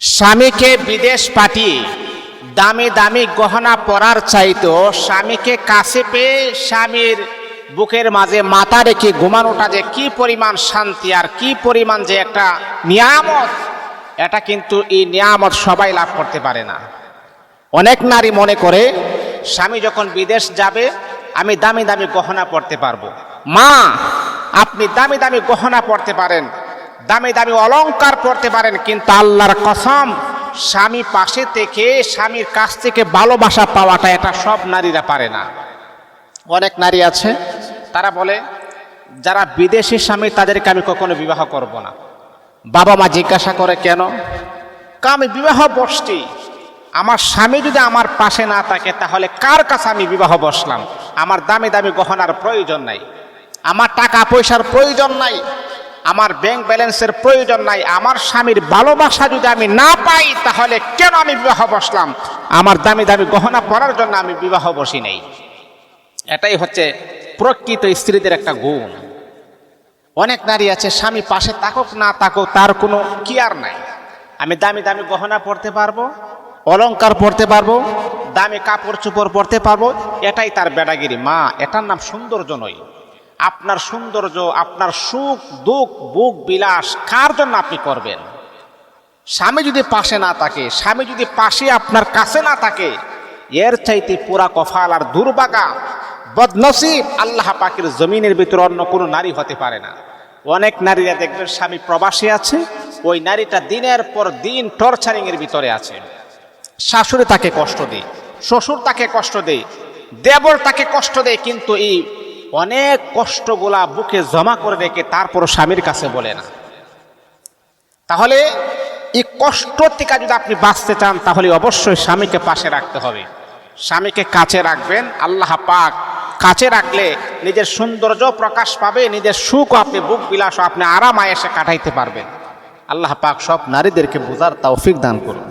স্বামীকে বিদেশ পাঠিয়ে দামি দামি গহনা পরার চাইতো স্বামীকে কাছে পেয়ে স্বামীর বুকের মাঝে মাথা রেখে ঘুমানোটা যে কি পরিমাণ শান্তি আর কি পরিমাণ যে একটা নিয়ামত, এটা কিন্তু এই নিয়ামত সবাই লাভ করতে পারে না। অনেক নারী মনে করে স্বামী যখন বিদেশ যাবে আমি দামি দামি গহনা পরতে পারবো। মা, আপনি দামি দামি গহনা পরতে পারেন, দামি দামি অলংকার পরতে পারেন, কিন্তু আল্লাহর কসম স্বামী পাশে থেকে স্বামীর কাছ থেকে ভালোবাসা পাওয়াটা এটা সব নারীরা পারে না। অনেক নারী আছে তারা বলে যারা বিদেশি স্বামী তাদেরকে আমি কখনো বিবাহ করব না। বাবা মা জিজ্ঞাসা করে কেন? আমি বিবাহ বসছি, আমার স্বামী যদি আমার পাশে না থাকে তাহলে কার কাছে আমি বিবাহ বসলাম? আমার দামি দামি গহনার প্রয়োজন নাই, আমার টাকা পয়সার প্রয়োজন নাই, আমার ব্যাংক ব্যালেন্সের প্রয়োজন নাই। আমার স্বামীর ভালোবাসা যদি আমি না পাই তাহলে কেন আমি বিবাহ বসলাম? আমার দামি দামি গহনা পরার জন্য আমি বিবাহ বসি নাই। এটাই হচ্ছে প্রকৃত স্ত্রীদের একটা গুণ। অনেক নারী আছে স্বামী পাশে থাকুক না থাকুক তার কোনো কেয়ার নাই, আমি দামি দামি গহনা পরতে পারবো, অলংকার পরতে পারবো, দামি কাপড় চোপড় পরতে পারবো, এটাই তার বেড়াগিরি। মা, এটার নাম সৌন্দর্য নয়। আপনার সৌন্দর্য, আপনার সুখ দুঃখ বুক বিলাস কার জন্য আপনি করবেন? স্বামী যদি পাশে না থাকে, স্বামী যদি পাশে আপনার কাছে না থাকে, এর চাইতে পুরা কফাল আর দুর্ভাগা বদনসিব আল্লাহ পাকের জমিনের ভিতরে অন্য কোনো নারী হতে পারে না। অনেক নারীরা দেখবেন স্বামী প্রবাসী আছে, ওই নারীটা দিনের পর দিন টর্চারিং এর ভিতরে আছে। শাশুড়ি তাকে কষ্ট দেয়, শ্বশুর তাকে কষ্ট দেয়, দেবর তাকে কষ্ট দেয়, কিন্তু এই অনেক কষ্টগুলা বুকে জমা করে রেখে তারপর স্বামীর কাছে বলে না। তাহলে এই কষ্ট থেকে যদি আপনি বাঁচতে চান তাহলে অবশ্যই স্বামীকে পাশে রাখতে হবে। স্বামীকে কাছে রাখবেন, আল্লাহ পাক কাছে রাখলে নিজের সৌন্দর্য প্রকাশ পাবে, নিজের সুখও আপনি বুক বিলাস আপনি আরাম আয়েশে কাটাইতে পারবেন। আল্লাহ পাক সব নারীদেরকে বোঝার তৌফিক দান করুন।